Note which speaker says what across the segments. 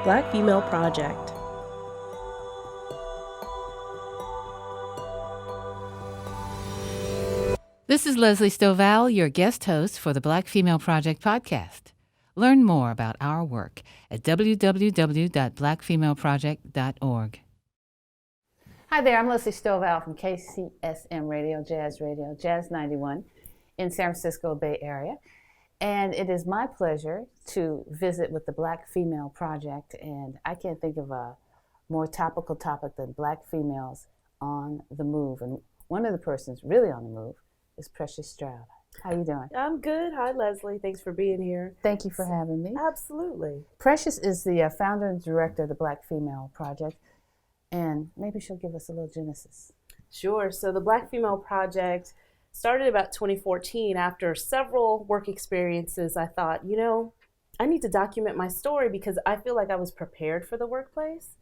Speaker 1: Black Female Project.
Speaker 2: This is Leslie Stoval, your guest host for the Black Female Project podcast. Learn more about our work at www.blackfemaleproject.org. Hi there, I'm Leslie Stoval from KCSM Radio, Jazz 91 in San Francisco Bay Area. And it is my pleasure to visit with the Black Female Project, and I can't think of a more topical topic than Black females on the move. And one of the persons really on the move is Precious Stroud. How you doing?
Speaker 1: I'm good. Hi, Leslie. Thanks for being here.
Speaker 2: Thank you for having me.
Speaker 1: Absolutely.
Speaker 2: Precious is the founder and director of the Black Female Project, and maybe she'll give us a little genesis.
Speaker 1: Sure. So the Black Female Project started about 2014. After several work experiences, I thought, I need to document my story because I feel like I was prepared for the workplace.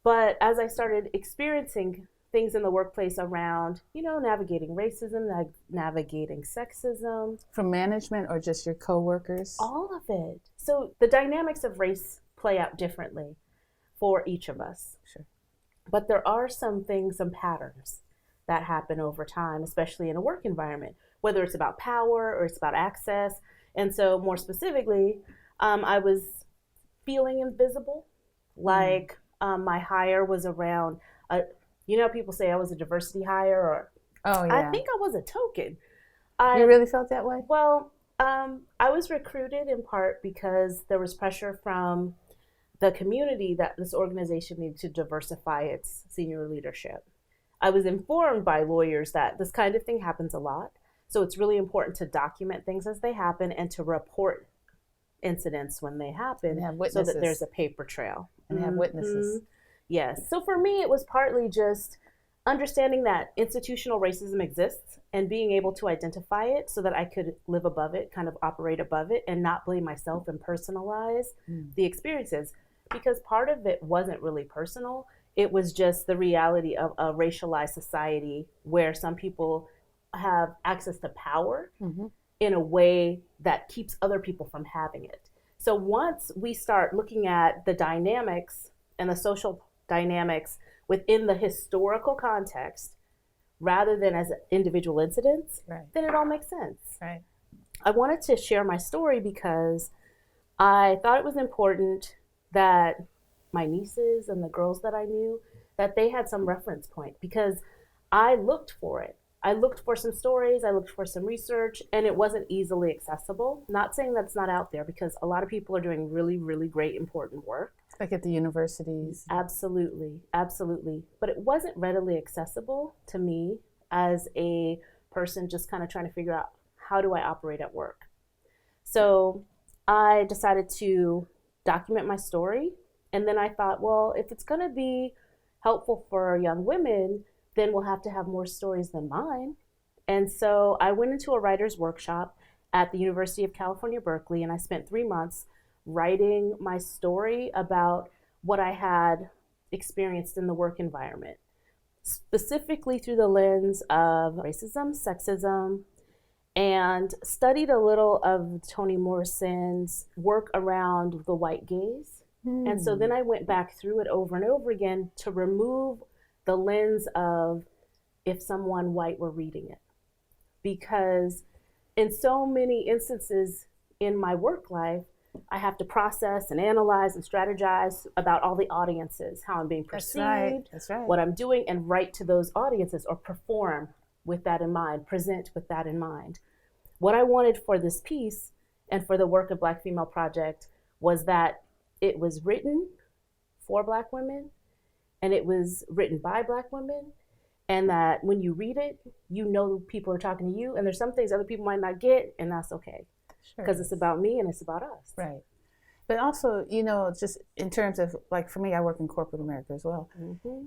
Speaker 1: But as I started experiencing things in the workplace around, navigating racism, navigating sexism.
Speaker 2: From management or just your coworkers?
Speaker 1: All of it. So the dynamics of race play out differently for each of us.
Speaker 2: Sure.
Speaker 1: But there are some things, some patterns that happen over time, especially in a work environment, whether it's about power or it's about access. And so more specifically, I was feeling invisible, like my hire was around people say I was a diversity hire, or I think I was a token.
Speaker 2: You really felt that way?
Speaker 1: Well, I was recruited in part because there was pressure from the community that this organization needed to diversify its senior leadership. I was informed by lawyers that this kind of thing happens a lot. So it's really important to document things as they happen and to report incidents when they happen so that there's a paper trail.
Speaker 2: And have witnesses.
Speaker 1: Yes. So for me, it was partly just understanding that institutional racism exists and being able to identify it so that I could live above it, kind of operate above it, and not blame myself and personalize the experiences. Because part of it wasn't really personal. It was just the reality of a racialized society where some people have access to power in a way that keeps other people from having it. So once we start looking at the dynamics and the social dynamics within the historical context, rather than as individual incidents, then it all makes sense.
Speaker 2: Right.
Speaker 1: I wanted to share my story because I thought it was important that my nieces and the girls that I knew, that they had some reference point, because I looked for it. I looked for some stories, I looked for some research, and it wasn't easily accessible. Not saying that's not out there, because a lot of people are doing really, really great, important work.
Speaker 2: Like at the universities?
Speaker 1: Absolutely, absolutely. But it wasn't readily accessible to me as a person just kind of trying to figure out, how do I operate at work? So I decided to document my story. And then I thought, well, if it's going to be helpful for young women, then we'll have to have more stories than mine. And so I went into a writer's workshop at the University of California, Berkeley, and I spent 3 months writing my story about what I had experienced in the work environment, specifically through the lens of racism, sexism, and studied a little of Toni Morrison's work around the white gaze. And so then I went back through it over and over again to remove the lens of if someone white were reading it. Because in so many instances in my work life, I have to process and analyze and strategize about all the audiences, how I'm being perceived,
Speaker 2: That's right.
Speaker 1: what I'm doing, and write to those audiences or perform with that in mind, present with that in mind. What I wanted for this piece and for the work of Black Female Project was that it was written for Black women, and it was written by Black women, and that when you read it, people are talking to you, and there's some things other people might not get, and that's okay. Because it's about me and it's about us.
Speaker 2: Right. But also, just in terms of, like, for me, I work in corporate America as well.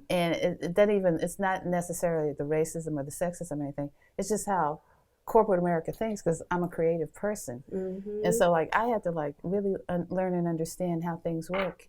Speaker 2: And it's not necessarily the racism or the sexism or anything. It's just how corporate America thinks, because I'm a creative person. And so, like, I had to, like, really learn and understand how things work.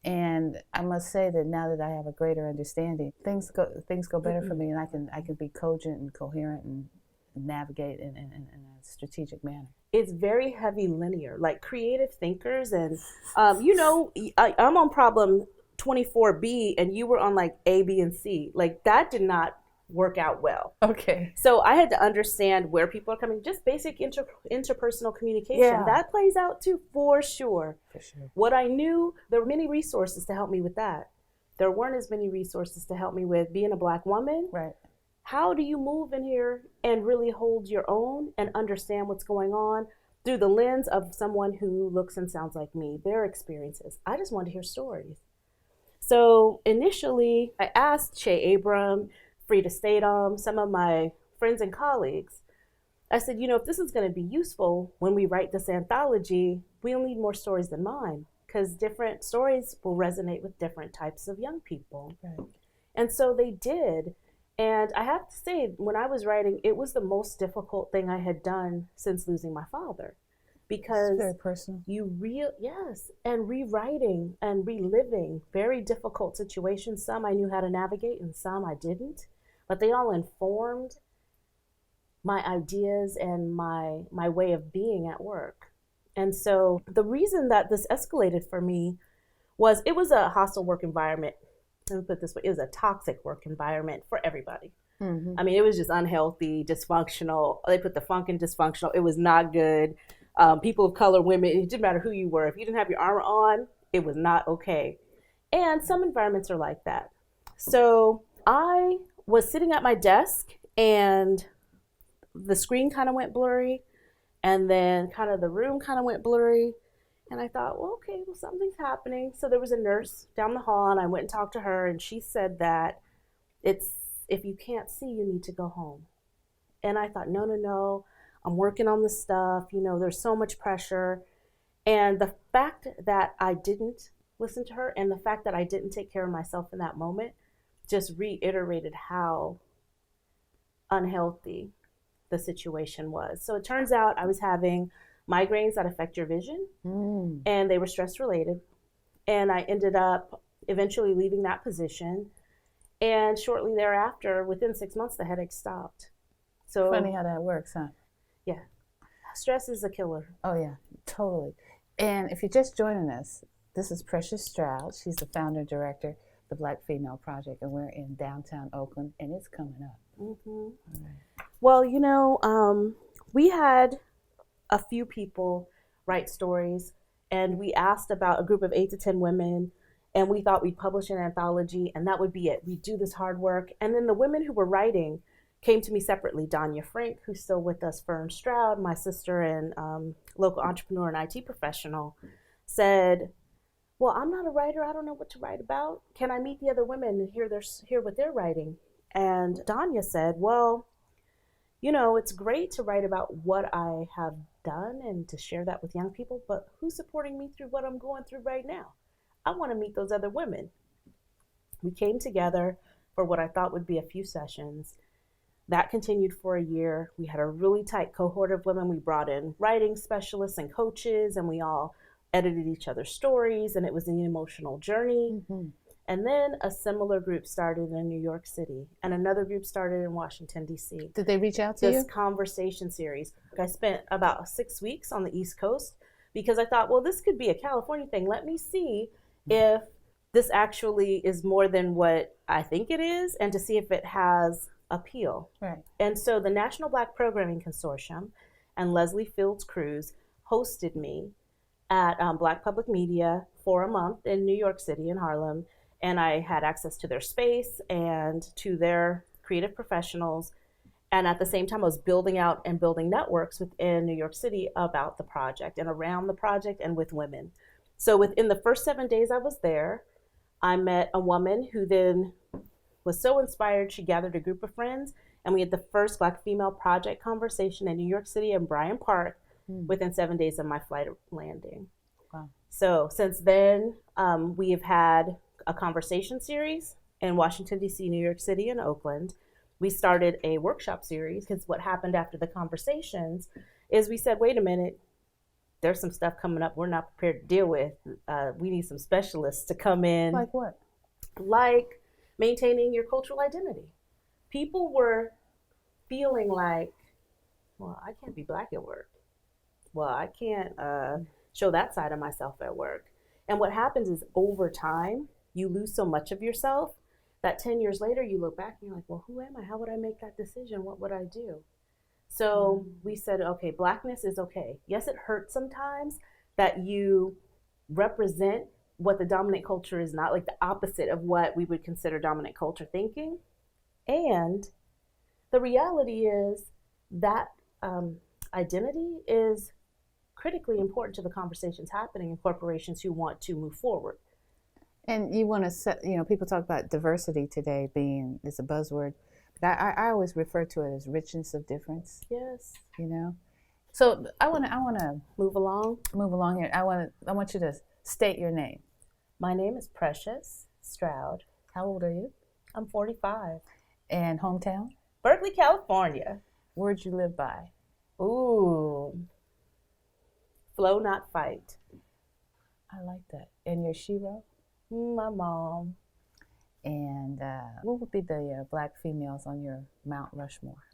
Speaker 2: And I must say that now that I have a greater understanding, things go better for me, and I can be cogent and coherent and navigate in a strategic manner?
Speaker 1: It's very heavy linear, like creative thinkers. And, I'm on problem 24B and you were on like A, B, and C. Like that did not work out well.
Speaker 2: Okay.
Speaker 1: So I had to understand where people are coming, just basic interpersonal communication.
Speaker 2: Yeah.
Speaker 1: That plays out too, for sure.
Speaker 2: For sure.
Speaker 1: What I knew, there were many resources to help me with that. There weren't as many resources to help me with being a Black woman.
Speaker 2: Right.
Speaker 1: How do you move in here and really hold your own and understand what's going on through the lens of someone who looks and sounds like me, their experiences? I just wanted to hear stories. So initially, I asked Shay Abram, Frida Statham, some of my friends and colleagues, I said, if this is going to be useful when we write this anthology, we'll need more stories than mine because different stories will resonate with different types of young people.
Speaker 2: Right.
Speaker 1: And so they did. And I have to say, when I was writing, it was the most difficult thing I had done since losing my father. Because
Speaker 2: it's very personal.
Speaker 1: Yes, and rewriting and reliving very difficult situations. Some I knew how to navigate and some I didn't, but they all informed my ideas and my way of being at work. And so the reason that this escalated for me was it was a hostile work environment. Let me put it this way, it was a toxic work environment for everybody.
Speaker 2: Mm-hmm.
Speaker 1: I mean, it was just unhealthy, dysfunctional. They put the funk in dysfunctional. It was not good. People of color, women, it didn't matter who you were. If you didn't have your armor on, it was not okay. And some environments are like that. So I was sitting at my desk and the screen kind of went blurry and then kind of the room kind of went blurry. And I thought, well, okay, well, something's happening. So there was a nurse down the hall and I went and talked to her and she said that if you can't see, you need to go home. And I thought, no, I'm working on this stuff. There's so much pressure. And the fact that I didn't listen to her and the fact that I didn't take care of myself in that moment just reiterated how unhealthy the situation was. So it turns out I was having migraines that affect your vision, and they were stress related. And I ended up eventually leaving that position. And shortly thereafter, within 6 months, the headache stopped. So
Speaker 2: funny how that works, huh?
Speaker 1: Yeah. Stress is a killer.
Speaker 2: Oh, yeah, totally. And if you're just joining us, this is Precious Stroud. She's the founder and director of the Black Female Project, and we're in downtown Oakland, and it's coming up.
Speaker 1: Mm-hmm.
Speaker 2: All right.
Speaker 1: Well, we had a few people write stories, and we asked about a group of 8 to 10 women, and we thought we'd publish an anthology, and that would be it. We'd do this hard work. And then the women who were writing came to me separately. Danya Frank, who's still with us, Fern Stroud, my sister and local entrepreneur and IT professional, said, well, I'm not a writer. I don't know what to write about. Can I meet the other women and hear what they're writing? And Danya said, well, it's great to write about what I have done and to share that with young people, but who's supporting me through what I'm going through right now? I want to meet those other women. We came together for what I thought would be a few sessions. That continued for a year. We had a really tight cohort of women. We brought in writing specialists and coaches, and we all edited each other's stories, and it was an emotional journey. Mm-hmm. And then a similar group started in New York City, and another group started in Washington, D.C.
Speaker 2: Did they reach out to you?
Speaker 1: This conversation series. I spent about 6 weeks on the East Coast because I thought, well, this could be a California thing. Let me see if this actually is more than what I think it is, and to see if it has appeal.
Speaker 2: Right.
Speaker 1: And so the National Black Programming Consortium and Leslie Fields Cruz hosted me at Black Public Media for a month in New York City in Harlem. And I had access to their space and to their creative professionals. And at the same time, I was building out and building networks within New York City about the project and around the project and with women. So within the first 7 days I was there, I met a woman who then was so inspired, she gathered a group of friends, and we had the first Black Female Project conversation in New York City in Bryant Park within 7 days of my flight landing.
Speaker 2: Wow.
Speaker 1: So since then, we have had a conversation series in Washington, D.C., New York City, and Oakland. We started a workshop series because what happened after the conversations is we said, wait a minute, there's some stuff coming up we're not prepared to deal with. We need some specialists to come in.
Speaker 2: Like what?
Speaker 1: Like maintaining your cultural identity. People were feeling like well, I can't be Black at work. Well, I can't show that side of myself at work. And what happens is over time, you lose so much of yourself that 10 years later, you look back and you're like, well, who am I? How would I make that decision? What would I do? So we said, okay, Blackness is okay. Yes, it hurts sometimes that you represent what the dominant culture is not, like the opposite of what we would consider dominant culture thinking. And the reality is that identity is critically important to the conversations happening in corporations who want to move forward.
Speaker 2: And you want to set, people talk about diversity today being, it's a buzzword, but I always refer to it as richness of difference.
Speaker 1: Yes.
Speaker 2: So I want to
Speaker 1: move along
Speaker 2: here. I want you to state your name.
Speaker 1: My name is Precious Stroud.
Speaker 2: How old are you?
Speaker 1: I'm 45.
Speaker 2: And hometown?
Speaker 1: Berkeley, California.
Speaker 2: Where'd you live by?
Speaker 1: Ooh. Flow, not fight.
Speaker 2: I like that. And your shero?
Speaker 1: My mom.
Speaker 2: And what would be the Black females on your Mount Rushmore?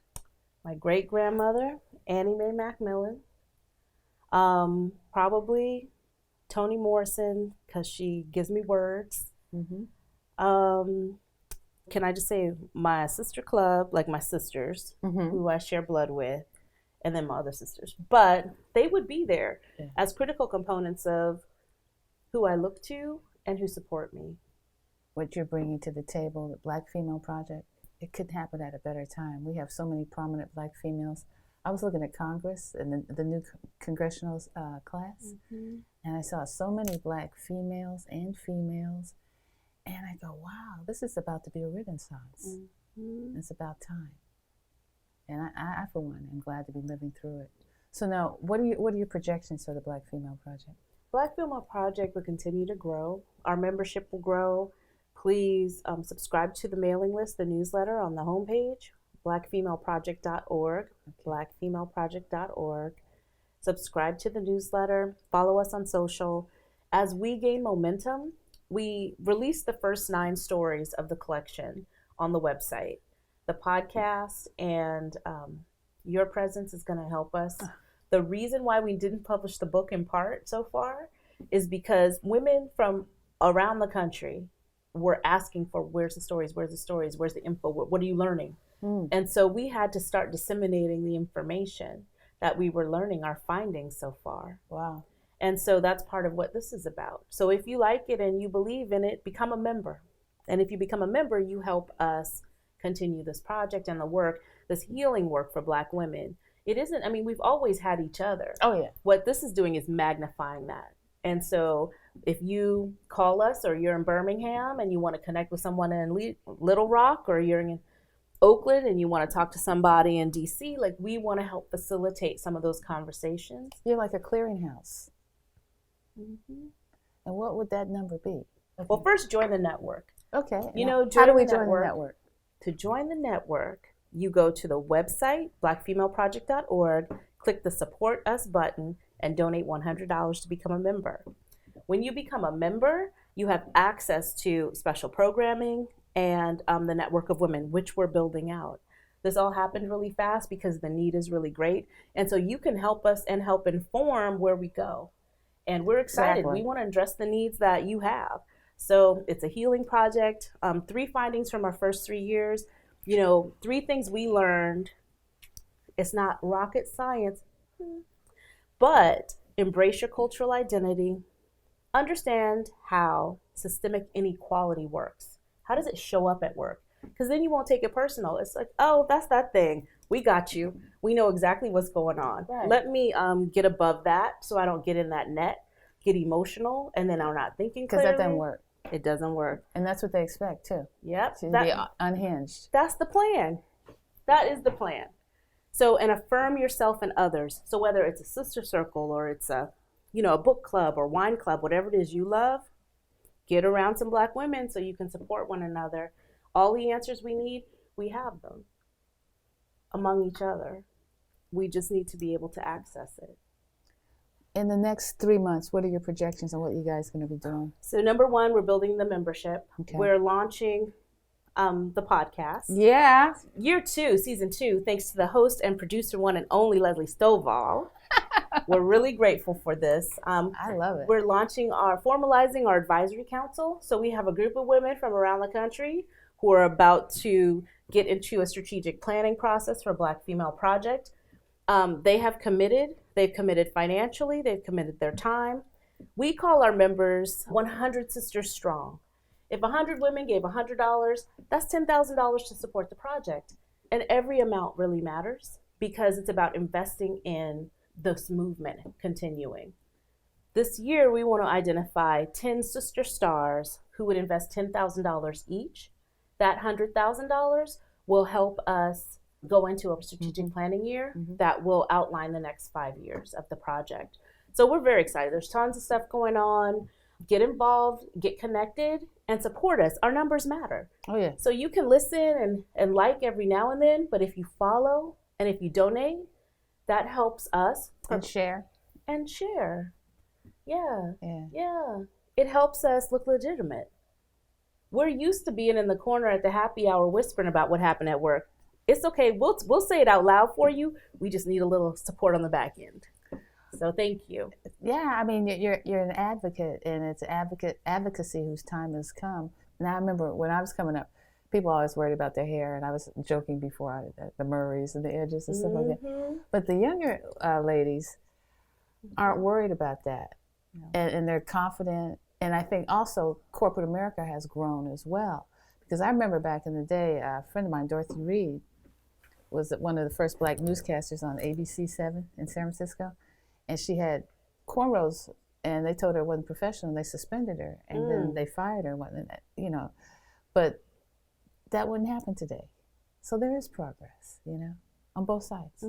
Speaker 1: My great-grandmother, Annie Mae Macmillan. Probably Toni Morrison, because she gives me words.
Speaker 2: Mm-hmm.
Speaker 1: Can I just say my sister club, like my sisters, who I share blood with, and then my other sisters. But they would be there as critical components of who I look to and who support me.
Speaker 2: What you're bringing to the table, the Black Female Project, it couldn't happen at a better time. We have so many prominent Black females. I was looking at Congress and the new congressional class, and I saw so many Black females, and I go, wow, this is about to be a renaissance. It's about time. And I, for one, am glad to be living through it. So now, what are your projections for the Black Female Project?
Speaker 1: Black Female Project will continue to grow. Our membership will grow. Please subscribe to the mailing list, the newsletter on the homepage, BlackFemaleProject.org, BlackFemaleProject.org. Subscribe to the newsletter. Follow us on social. As we gain momentum, we released the first 9 stories of the collection on the website. The podcast and your presence is going to help us. The reason why we didn't publish the book in part so far is because women from around the country were asking for where's the stories, where's the info, what are you learning? And so we had to start disseminating the information that we were learning, our findings so far.
Speaker 2: Wow.
Speaker 1: And so that's part of what this is about. So if you like it and you believe in it, become a member. And if you become a member, you help us continue this project and the work, this healing work for Black women. It isn't, we've always had each other.
Speaker 2: Oh, yeah.
Speaker 1: What this is doing is magnifying that. And so if you call us or you're in Birmingham and you want to connect with someone in Little Rock, or you're in Oakland and you want to talk to somebody in DC, like, we want to help facilitate some of those conversations.
Speaker 2: You're like a clearinghouse. And what would that number be? Okay.
Speaker 1: Well, first, join the network.
Speaker 2: Okay.
Speaker 1: How do we join the network? To join the network, you go to the website, BlackFemaleProject.org, click the Support Us button, and donate $100 to become a member. When you become a member, you have access to special programming and the network of women, which we're building out. This all happened really fast because the need is really great. And so you can help us and help inform where we go. And we're excited.
Speaker 2: Exactly.
Speaker 1: We want to address the needs that you have. So it's a healing project. 3 findings from our first 3 years. 3 things we learned. It's not rocket science, but embrace your cultural identity. Understand how systemic inequality works. How does it show up at work? Because then you won't take it personal. It's like, oh, that's that thing. We got you. We know exactly what's going on.
Speaker 2: Right.
Speaker 1: Let me get above that so I don't get in that net, get emotional, and then I'm not thinking clearly.
Speaker 2: Because that doesn't work.
Speaker 1: It doesn't work.
Speaker 2: And that's what they expect, too.
Speaker 1: Yep.
Speaker 2: To be unhinged.
Speaker 1: That's the plan. That is the plan. So, and affirm yourself and others. So whether it's a sister circle or it's a book club or wine club, whatever it is you love, get around some Black women so you can support one another. All the answers we need, we have them among each other. We just need to be able to access it.
Speaker 2: In the next 3 months, what are your projections on what you guys are going to be doing?
Speaker 1: So number 1, we're building the membership.
Speaker 2: Okay.
Speaker 1: We're launching the podcast.
Speaker 2: Yeah.
Speaker 1: Year 2, season 2, thanks to the host and producer one and only Leslie Stoval. We're really grateful for this.
Speaker 2: I love it.
Speaker 1: We're formalizing our advisory council. So we have a group of women from around the country who are about to get into a strategic planning process for Black Female Project. They have committed. They've committed financially. They've committed their time. We call our members 100 Sisters Strong. If 100 women gave $100, that's $10,000 to support the project. And every amount really matters because it's about investing in this movement continuing. This year, we want to identify 10 sister stars who would invest $10,000 each. That $100,000 will help us go into a strategic planning year that will outline the next 5 years of the project. So we're very excited. There's tons of stuff going on. Get involved, get connected, and support us. Our numbers matter.
Speaker 2: Oh, yeah.
Speaker 1: So you can listen and like every now and then, but if you follow and if you donate, that helps us.
Speaker 2: And share.
Speaker 1: And share. Yeah.
Speaker 2: Yeah.
Speaker 1: Yeah. It helps us look legitimate. We're used to being in the corner at the happy hour whispering about what happened at work. It's okay. We'll say it out loud for you. We just need a little support on the back end. So thank you.
Speaker 2: Yeah, I mean, you're an advocate, and it's advocacy whose time has come. Now, I remember when I was coming up, people always worried about their hair, and I was joking before, the Murrays and the edges and stuff like that. But the younger ladies aren't worried about that, and they're confident. And I think also corporate America has grown as well. Because I remember back in the day, a friend of mine, Dorothy Reed, was one of the first Black newscasters on ABC 7 in San Francisco. And she had cornrows, and they told her it wasn't professional, and they suspended her, and then they fired her, But that wouldn't happen today. So there is progress, on both sides.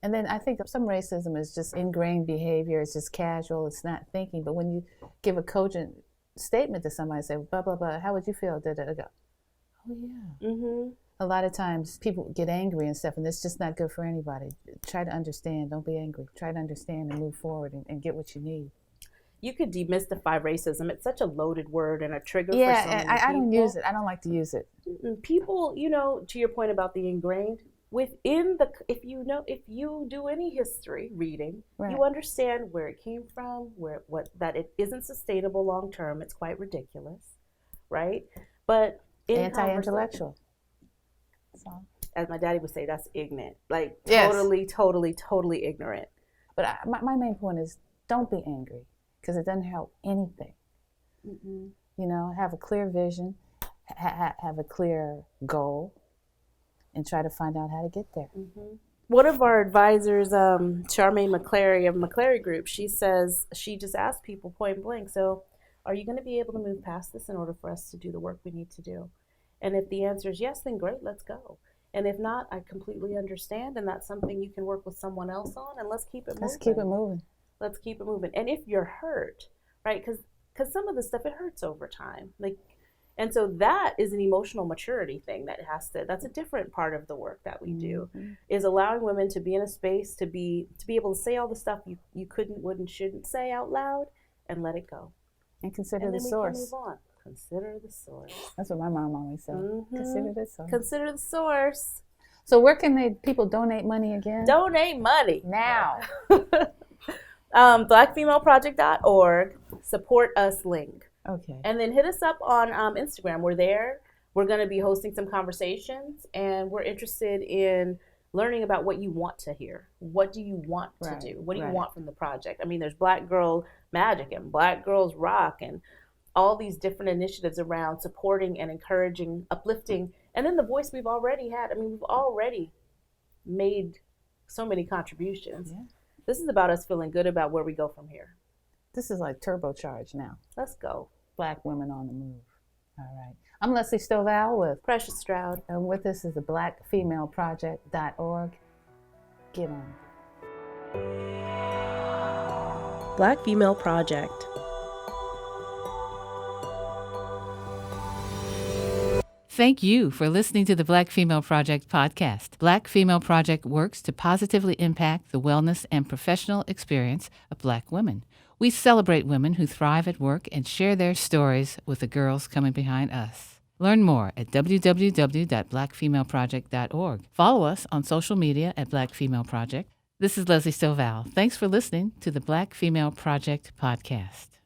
Speaker 2: And then I think some racism is just ingrained behavior. It's just casual. It's not thinking. But when you give a cogent statement to somebody, say, blah, blah, blah, how would you feel? Go, oh, yeah. A lot of times people get angry and stuff, and it's just not good for anybody. Try to understand. Don't be angry. Try to understand and move forward and get what you need. You could demystify racism. It's such a loaded word and a trigger for so many people. I don't use it. I don't like to use it.
Speaker 1: People, to your point about the ingrained, if you do any history reading, you understand where it came from, that it isn't sustainable long term. It's quite ridiculous, right? But
Speaker 2: anti-intellectual.
Speaker 1: So, as my daddy would say, that's ignorant. Like
Speaker 2: yes.
Speaker 1: totally ignorant.
Speaker 2: But my main point is, don't be angry because it doesn't help anything. Have a clear vision, have a clear goal, and try to find out how to get there. One
Speaker 1: of our advisors, Charmaine McClary of McClary Group, she says she just asked people point blank, so are you going to be able to move past this in order for us to do the work we need to do? And if the answer is yes, then great, let's go. And if not, I completely understand, and that's something you can work with someone else on, and let's keep it moving. Let's keep it moving. And if you're hurt, right, because some of the stuff, it hurts over time. And so that is an emotional maturity thing that's a different part of the work that we do, is allowing women to be in a space to be able to say all the stuff you couldn't, wouldn't, shouldn't say out loud and let it go.
Speaker 2: And consider the source.
Speaker 1: We can move on. Consider the source.
Speaker 2: That's what my mom always said. Consider the source.
Speaker 1: Consider the source.
Speaker 2: So where can people donate money again?
Speaker 1: Donate money.
Speaker 2: Now.
Speaker 1: BlackFemaleProject.org, support us link.
Speaker 2: Okay.
Speaker 1: And then hit us up on Instagram. We're there. We're going to be hosting some conversations, and we're interested in learning about what you want to hear. What do you want to do? What do you want from the project? I mean, there's Black Girl Magic and Black Girls Rock and all these different initiatives around supporting and encouraging, uplifting, and then the voice we've already had. I mean, we've already made so many contributions. Yeah. This is about us feeling good about where we go from here.
Speaker 2: This is like turbocharged now.
Speaker 1: Let's go.
Speaker 2: Black women on the move. All right. I'm Leslie Stoval with
Speaker 1: Precious Stroud.
Speaker 2: And with us is the BlackFemaleProject.org. Get on.
Speaker 1: Black Female Project.
Speaker 3: Thank you for listening to the Black Female Project podcast. Black Female Project works to positively impact the wellness and professional experience of Black women. We celebrate women who thrive at work and share their stories with the girls coming behind us. Learn more at www.blackfemaleproject.org. Follow us on social media at Black Female Project. This is Leslie Stoval. Thanks for listening to the Black Female Project podcast.